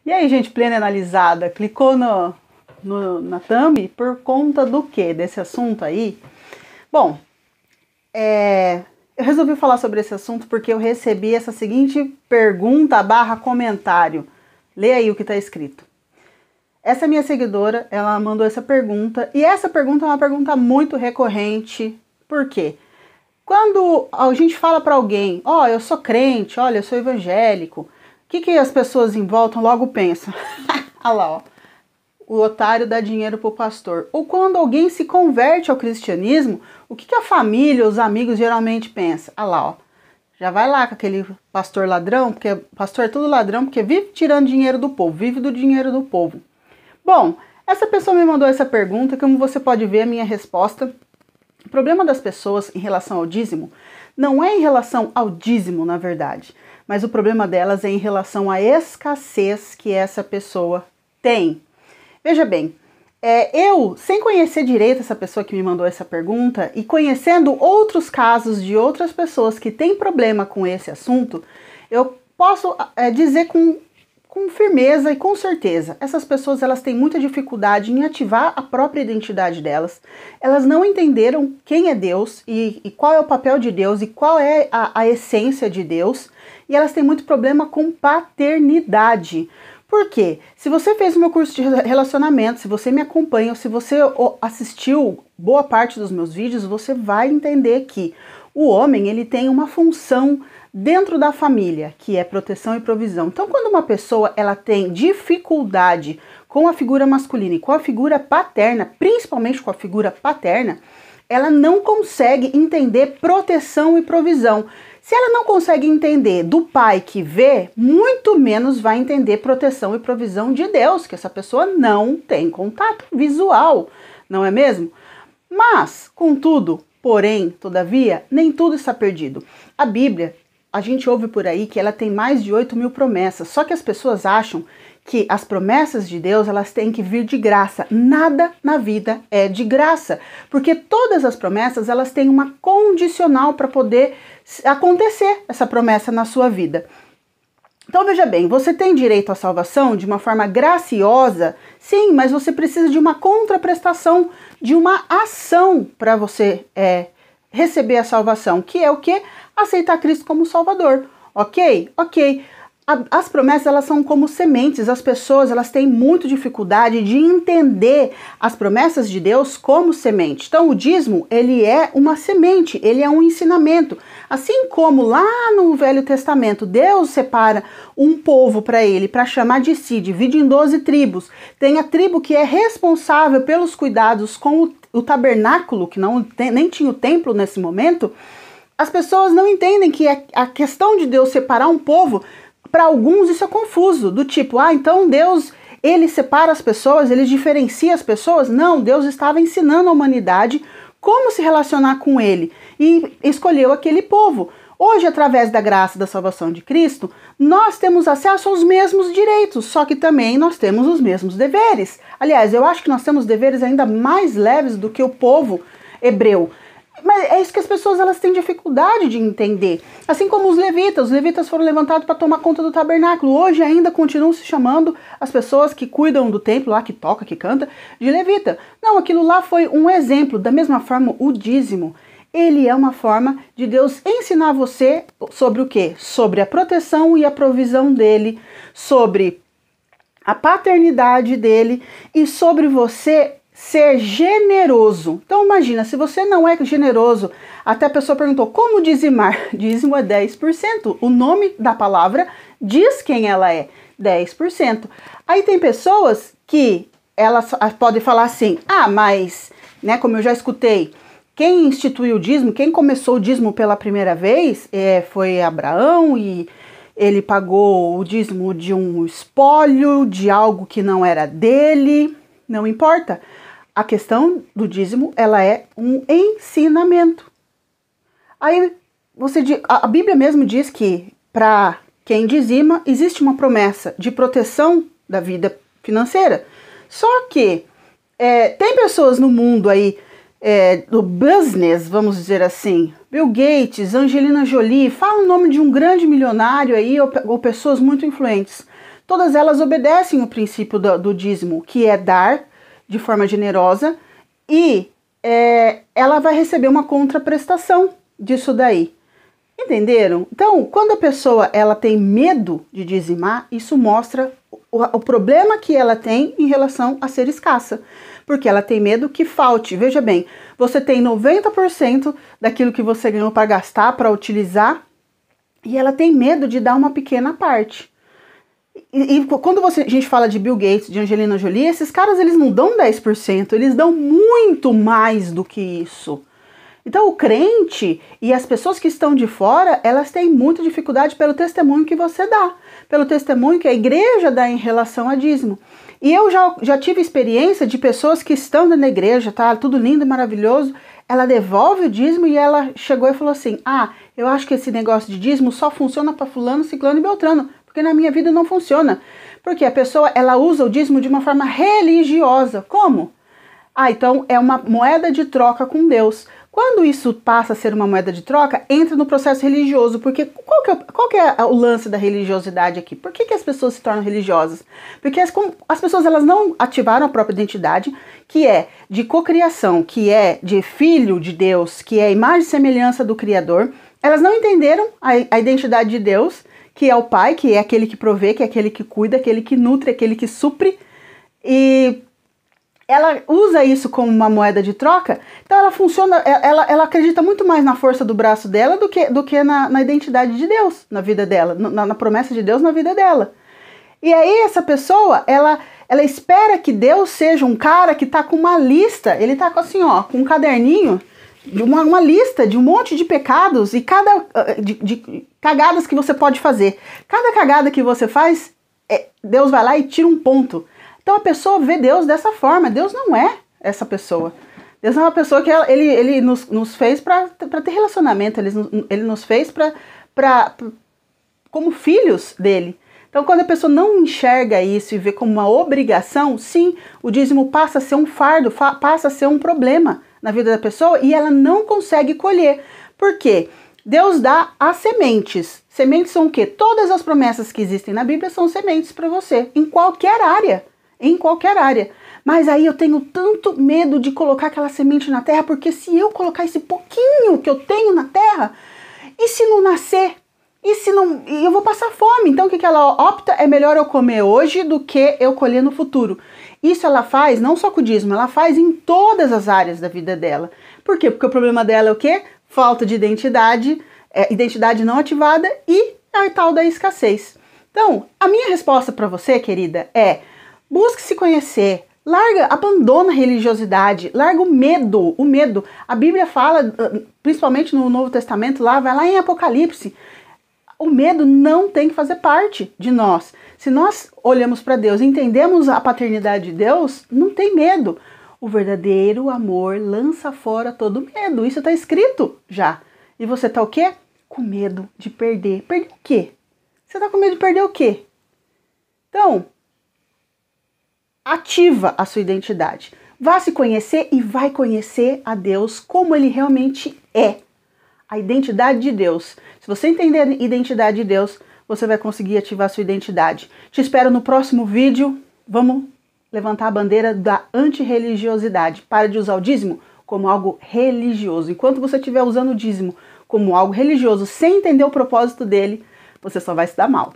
E aí, gente plena e analisada, clicou na thumb por conta do quê? Desse assunto aí? Bom, eu resolvi falar sobre esse assunto porque eu recebi essa seguinte pergunta / comentário. Lê aí o que está escrito. Essa minha seguidora, ela mandou essa pergunta, e essa pergunta é uma pergunta muito recorrente. Por quê? Quando a gente fala para alguém, eu sou crente, olha, eu sou evangélico, o que as pessoas em volta logo pensam? Olha lá, o otário dá dinheiro pro pastor. Ou quando alguém se converte ao cristianismo, o que a família, os amigos geralmente pensam? Olha lá, já vai lá com aquele pastor ladrão, porque pastor é tudo ladrão, porque vive tirando dinheiro do povo, vive do dinheiro do povo. Bom, essa pessoa me mandou essa pergunta, como você pode ver a minha resposta. O problema das pessoas em relação ao dízimo não é em relação ao dízimo, na verdade, mas o problema delas é em relação à escassez que essa pessoa tem. Veja bem, eu, sem conhecer direito essa pessoa que me mandou essa pergunta e conhecendo outros casos de outras pessoas que têm problema com esse assunto, eu posso dizer com firmeza e com certeza, essas pessoas elas têm muita dificuldade em ativar a própria identidade delas. Elas não entenderam quem é Deus e qual é o papel de Deus e qual é a essência de Deus. E elas têm muito problema com paternidade. Por quê? Se você fez o meu curso de relacionamento, se você me acompanha, ou se você assistiu boa parte dos meus vídeos, você vai entender que o homem ele tem uma função dentro da família, que é proteção e provisão. Então, quando uma pessoa ela tem dificuldade com a figura masculina e com a figura paterna, principalmente com a figura paterna, ela não consegue entender proteção e provisão. Se ela não consegue entender do pai que vê, muito menos vai entender proteção e provisão de Deus, que essa pessoa não tem contato visual, não é mesmo? Mas, contudo, porém, todavia, nem tudo está perdido. A Bíblia, a gente ouve por aí que ela tem mais de 8.000 promessas, só que as pessoas acham que as promessas de Deus elas têm que vir de graça. Nada na vida é de graça, porque todas as promessas elas têm uma condicional para poder acontecer essa promessa na sua vida. Então veja bem, você tem direito à salvação de uma forma graciosa, sim, mas você precisa de uma contraprestação, de uma ação para você receber a salvação, que é o quê? Aceitar Cristo como Salvador, ok? Ok. As promessas elas são como sementes, as pessoas elas têm muita dificuldade de entender as promessas de Deus como semente. Então o dízimo ele é uma semente, ele é um ensinamento. Assim como lá no Velho Testamento Deus separa um povo para ele, para chamar de si, divide em 12 tribos. Tem a tribo que é responsável pelos cuidados com o tabernáculo, que nem tinha o templo nesse momento. As pessoas não entendem que a questão de Deus separar um povo, para alguns isso é confuso, do tipo, então Deus, ele separa as pessoas, ele diferencia as pessoas? Não, Deus estava ensinando a humanidade como se relacionar com ele e escolheu aquele povo. Hoje, através da graça da salvação de Cristo, nós temos acesso aos mesmos direitos, só que também nós temos os mesmos deveres. Aliás, eu acho que nós temos deveres ainda mais leves do que o povo hebreu. Mas é isso que as pessoas elas têm dificuldade de entender. Assim como os levitas foram levantados para tomar conta do tabernáculo. Hoje ainda continuam se chamando as pessoas que cuidam do templo, lá que toca, que canta, de levita. Não, aquilo lá foi um exemplo. Da mesma forma, o dízimo, ele é uma forma de Deus ensinar você sobre o quê? Sobre a proteção e a provisão dele, sobre a paternidade dele e sobre você ser generoso. Então imagina, se você não é generoso, até a pessoa perguntou, como dizimar? Dízimo é 10%. O nome da palavra diz quem ela é, 10%. Aí tem pessoas que elas podem falar assim, mas, como eu já escutei, quem instituiu o dízimo, quem começou o dízimo pela primeira vez foi Abraão e ele pagou o dízimo de um espólio, de algo que não era dele, não importa. A questão do dízimo, ela é um ensinamento. Aí, a Bíblia mesmo diz que para quem dizima, existe uma promessa de proteção da vida financeira. Só que tem pessoas no mundo aí, do business, vamos dizer assim, Bill Gates, Angelina Jolie, fala o nome de um grande milionário aí, ou pessoas muito influentes. todas elas obedecem o princípio do dízimo, que é dar de forma generosa, e ela vai receber uma contraprestação disso daí. Entenderam? Então, quando a pessoa ela tem medo de dizimar, isso mostra o problema que ela tem em relação a ser escassa. Porque ela tem medo que falte. Veja bem, você tem 90% daquilo que você ganhou para gastar, para utilizar, e ela tem medo de dar uma pequena parte. E quando a gente fala de Bill Gates, de Angelina Jolie, esses caras eles não dão 10%, eles dão muito mais do que isso. Então o crente e as pessoas que estão de fora, elas têm muita dificuldade pelo testemunho que você dá, pelo testemunho que a igreja dá em relação a dízimo. E eu já tive experiência de pessoas que estão na igreja, tá tudo lindo e maravilhoso, ela devolve o dízimo e ela chegou e falou assim, eu acho que esse negócio de dízimo só funciona para fulano, ciclano e beltrano, porque na minha vida não funciona. Porque a pessoa, ela usa o dízimo de uma forma religiosa. Como? Então é uma moeda de troca com Deus. Quando isso passa a ser uma moeda de troca, entra no processo religioso, porque qual que é o lance da religiosidade aqui? Por que as pessoas se tornam religiosas? Porque as pessoas elas não ativaram a própria identidade, que é de cocriação, que é de filho de Deus, que é imagem e semelhança do Criador. Elas não entenderam a identidade de Deus, que é o Pai, que é aquele que provê, que é aquele que cuida, aquele que nutre, aquele que supre, e ela usa isso como uma moeda de troca, então ela funciona, ela acredita muito mais na força do braço dela do que na identidade de Deus na vida dela, na promessa de Deus na vida dela. E aí essa pessoa, ela espera que Deus seja um cara que tá com uma lista, ele tá assim, com um caderninho, uma lista de um monte de pecados e de cagadas que você pode fazer. Cada cagada que você faz, Deus vai lá e tira um ponto. Então a pessoa vê Deus dessa forma. Deus não é essa pessoa. Deus é uma pessoa que ele nos fez para ter relacionamento. Ele nos fez como filhos dele. Então quando a pessoa não enxerga isso e vê como uma obrigação, sim, o dízimo passa a ser um fardo, passa a ser um problema na vida da pessoa e ela não consegue colher. Por quê? Deus dá as sementes. Sementes são o quê? Todas as promessas que existem na Bíblia são sementes para você, em qualquer área. Em qualquer área. Mas aí eu tenho tanto medo de colocar aquela semente na terra, porque se eu colocar esse pouquinho que eu tenho na terra, e se não nascer? E se não... eu vou passar fome. Então o que ela opta? É melhor eu comer hoje do que eu colher no futuro. Isso ela faz não só com o dízimo, ela faz em todas as áreas da vida dela. Por quê? Porque o problema dela é o quê? Falta de identidade, identidade não ativada e a tal da escassez. Então, a minha resposta para você, querida, é: busque se conhecer, abandona a religiosidade, larga o medo. A Bíblia fala, principalmente no Novo Testamento, vai lá em Apocalipse, o medo não tem que fazer parte de nós. Se nós olhamos para Deus e entendemos a paternidade de Deus, não tem medo. O verdadeiro amor lança fora todo medo. Isso está escrito já. E você está o quê? Com medo de perder. Perder o quê? Você está com medo de perder o quê? Então, ativa a sua identidade. Vá se conhecer e vai conhecer a Deus como Ele realmente é. A identidade de Deus. Se você entender a identidade de Deus, você vai conseguir ativar a sua identidade. Te espero no próximo vídeo. Vamos levantar a bandeira da antirreligiosidade. Para de usar o dízimo como algo religioso. Enquanto você estiver usando o dízimo como algo religioso, sem entender o propósito dele, você só vai se dar mal.